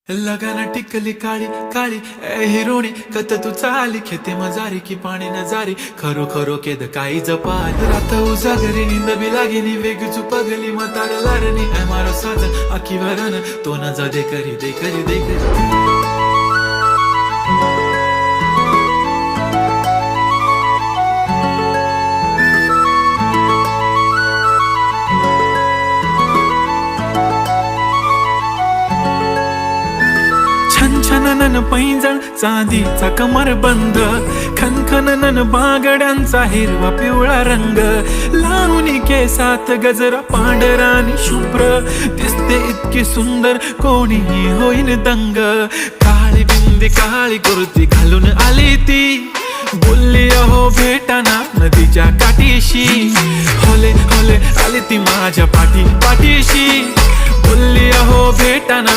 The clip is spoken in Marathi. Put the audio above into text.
लगाना टिकली काळी काळी ए हिरोणी कत तू चाली खेते मजारी की पाणी नजारी खरो खरो केद काही जपाल रात उजागरी निंद बी लागेली वेग चुपगली मतार लारणी ए मारो साजन आखी वरन तो न जा दे करी दे करी दे करी छनछननन पैंजण चांदीचा कमर बंद खनखननन बागड्यांचा हिरवा पिवळा रंग लावणी केसात गजरा पांढरा आणि शुभ्र दिसते इतकी सुंदर कोणीही होईन दंग काळी बिंदी काळी कुर्ती घालून आली ती बोलली अहो भेटाना नदीच्या काठीशी होले होले आली ती माझ्या पाठीशी बोलली अहो भेटाना